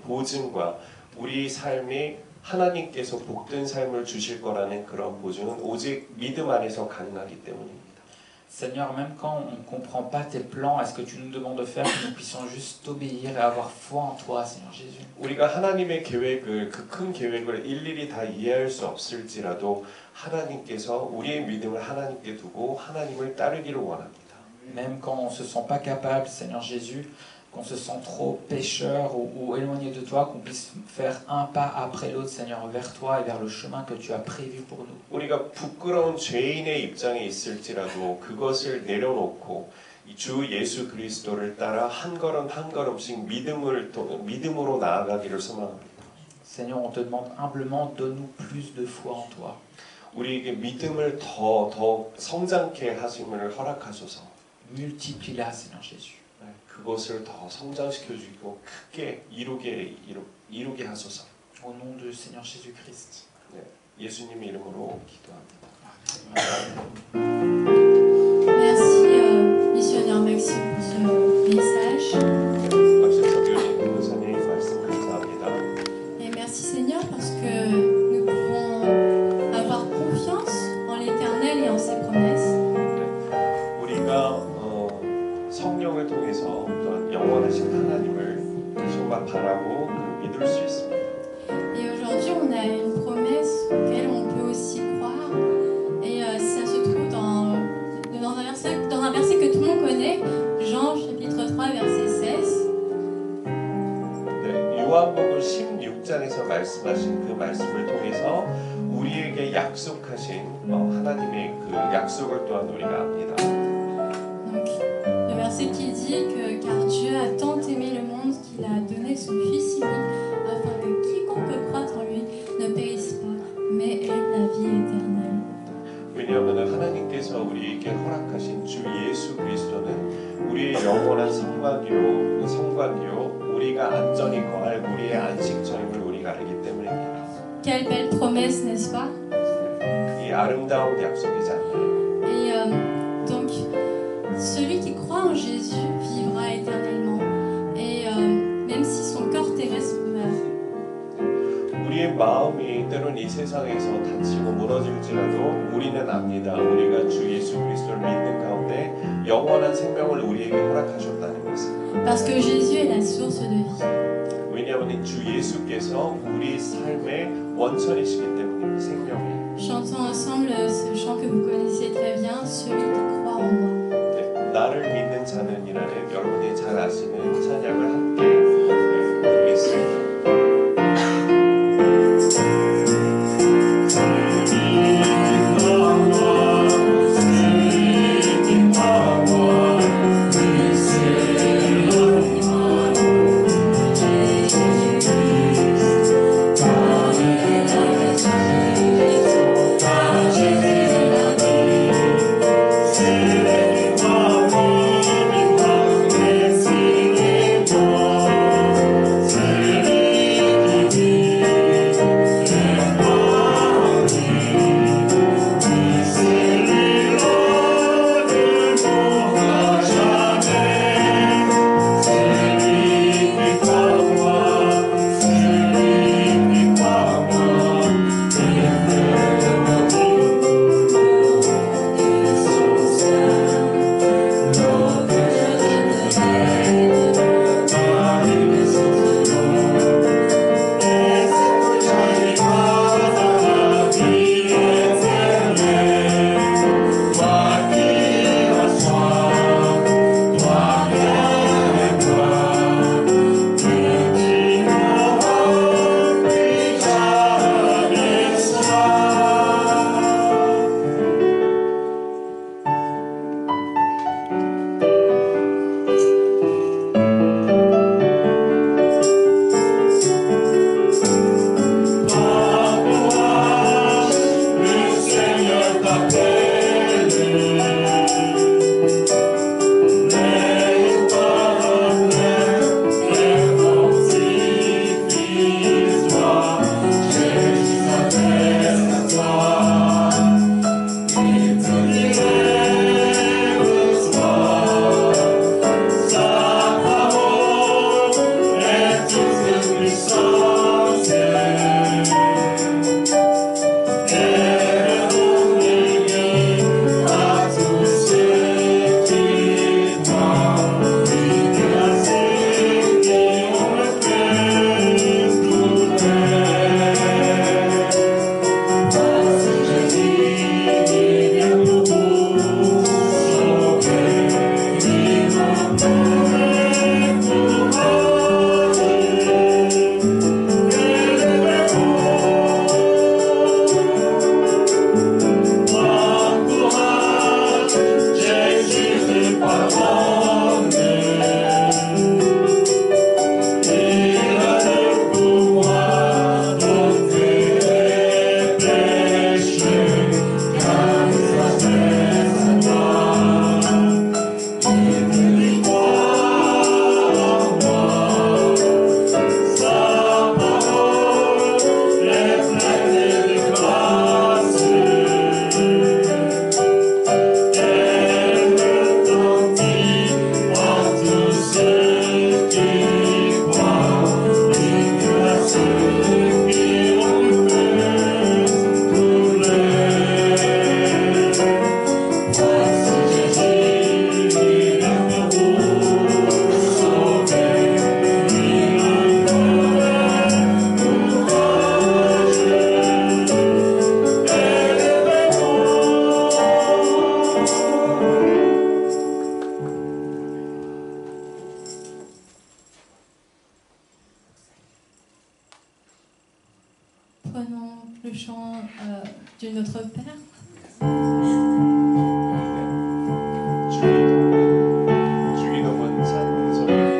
보증과 우리 삶이 하나님께서 복된 삶을 주실 거라는 그런 보증은 오직 믿음 안에서 가능하기 때문입니다. Seigneur, même quand on ne comprend pas tes plans, est-ce que tu nous demandes de faire que nous puissions juste t'obéir et avoir foi en toi, Seigneur Jésus? 우리가 하나님의 계획을 그 큰 계획을 일일이 다 이해할 수 없을지라도 하나님께서 우리의 믿음을 하나님께 두고 하나님을 따르기를 원합니다. Même quand on ne se sent pas capable, Seigneur Jésus, qu'on se sent trop pécheur ou éloigné de toi, qu'on puisse faire un pas après l'autre, Seigneur, vers toi et vers le chemin que tu as prévu pour nous. 우리가 부끄러운 죄인의 입장에 있을지라도 그것을 내려놓고 주 예수 그리스도를 따라 한 걸음 한 걸음씩 믿음으로 나아가기를 소망합니다. Seigneur, on te demande humblement, donne-nous plus de foi en toi. 우리에게 믿음을 더 성장케 하심을 허락하소서. Multiplie-la, Seigneur Jésus. 그것을 더 성장시켜주고 크게 이루게 하소서. Au nom de Seigneur Jésus-Christ. 네, 예수님의 이름으로 기도합니다. Merci missionnaire Maxime pour ce message. Et merci Seigneur parce que nous pouvons avoir confiance en l'Éternel et en ses promesses. 말씀하신 그 말씀을 통해서 우리에게 약속하신 하나님의 그 약속을 또한 우리가 압니다. Donc, le verset qui dit que car Dieu a tant aimé le monde qu'il a donné son Fils unique afin que quiconque croit en lui ne périsse pas, mais ait la vie éternelle. 왜냐하면 하나님께서 우리에게 허락하신 주 예수 그리스도는 우리의 영원한 성곽이요 우리가 안전히 거할 우리의 안식처임을 우리가 알기 때문입니다. Quelle belle promesse, n'est-ce pas? 이 아름다운 약속이지 않나요? Et donc, celui qui croit en Jésus vivra éternellement. Et même si son corps terrestre meurt, 우리의 마음이 때로는 이 세상에서 다치고 무너질지라도 우리는 압니다. 우리가 주 예수 그리스도를 믿는 가운데 영원한 생명을 우리에게 허락하셨다는 것을. parce que Jésus est la source de vie. 왜냐하면 주 예수께서 우리 삶의 원천이시기 때문입니다. 생명이. Chantons ensemble ce chant que vous connaissez très bien, celui qui croit en moi. 네, 나를 믿는 자는이라는 여러분이 잘 아시는 찬양을 함께 부르겠습니다. Singing Dieu notre Père, 주기 높은 찬송입니다.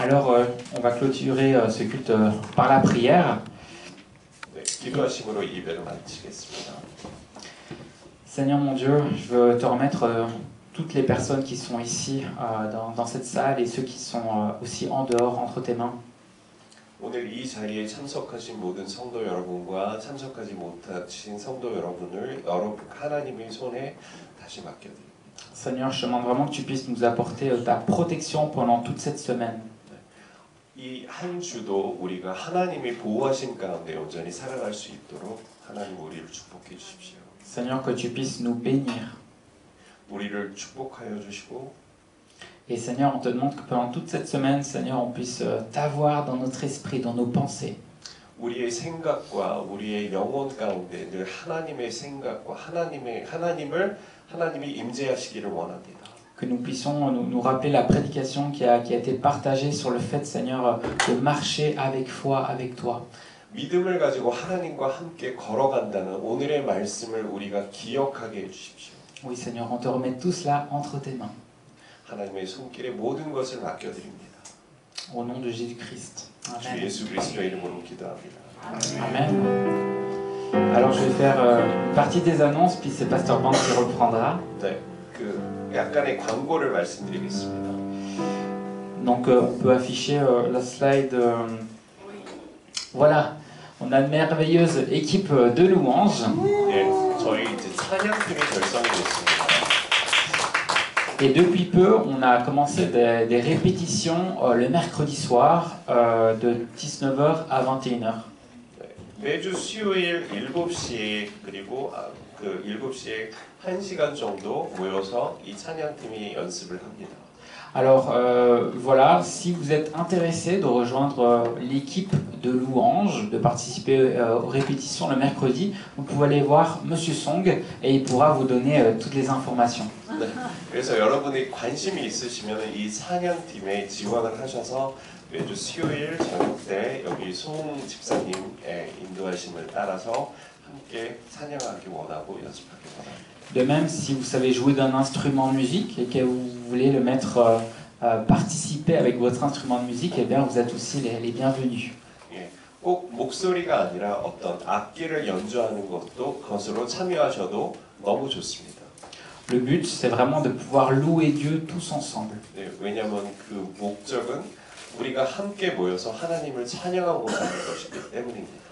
Alors, on va clôturer ce culte par la prière. 네, 기도하심으로 예배를 마치겠습니다. Seigneur mon Dieu, je veux te remettre toutes les personnes qui sont ici dans cette salle et ceux qui sont aussi en dehors entre tes mains. 오늘 이 자리에 참석하신 모든 성도 여러분과 참석하지 못하신 성도 여러분을 하나님의 손에 다시 맡겨드립니다. Seigneur, je demande vraiment que tu puisses nous apporter ta protection pendant toute cette semaine. 이 한 주도 우리가 하나님의 보호하심 가운데 온전히 살아갈 수 있도록 하나님 우리를 축복해 주십시오. Seigneur, que tu puisses nous bénir. 우리를 축복하여 주시고 Et Seigneur, on te demande que pendant toute cette semaine, Seigneur, on puisse t'avoir dans notre esprit, dans nos pensées. 우리의 생각과 우리의 영혼 가운데 늘 하나님의 생각과 하나님이 임재하시기를 원합니다. Que nous puissions nous rappeler la prédication qui a été partagée sur le fait, Seigneur, de marcher avec foi avec toi. 믿음을 가지고 하나님과 함께 걸어간다는 오늘의 말씀을 우리가 기억하게 해주십시오. Oui, Seigneur, on te remet tout cela entre tes mains. 하나님의 손길에 모든 것을 맡겨드립니다. Au nom de Jésus-Christ. 주 Amen. 예수 그리스도의 이름으로 기도합니다. Amen. Alors, je vais faire une partie des annonces, puis c'est Pasteur Bank qui reprendra. 네, 약간의 광고를 말씀드리겠습니다. Donc, on peut afficher la slide. Voilà, on a une merveilleuse équipe de louanges. 네, 저희 이제 찬양팀이 결성이 됐습니다. Et depuis peu, on a commencé des répétitions le mercredi soir de 19h à 21h. 매주 수요일 7시에 그리고 7시에 1시간 정도 모여서 이 찬양팀이 연습을 합니다. Alors voilà, si vous êtes intéressé de rejoindre l'équipe de louange, de participer aux répétitions le mercredi, vous pouvez aller voir Monsieur Song et il pourra vous donner toutes les informations. 네, 그래서 여러분이 관심이 있으시면 이 찬양팀에 지원을 하셔서 매주 수요일 저녁 때 여기 송 집사님의 인도하심을 따라서 함께 찬양하기 원하고 연습하기 원합니다. De même, si vous savez jouer d'un instrument de musique et que vous voulez le mettre participer avec votre instrument de musique, eh bien vous êtes aussi les bienvenus. 예, 꼭 목소리가 아니라 어떤 악기를 연주하는 것으로 참여하셔도 너무 좋습니다. Le but, c'est vraiment de pouvoir louer Dieu tous ensemble. 네, 왜냐하면 그 목적은 우리가 함께 모여서 하나님을 찬양하고 사는 것이기 때문입니다.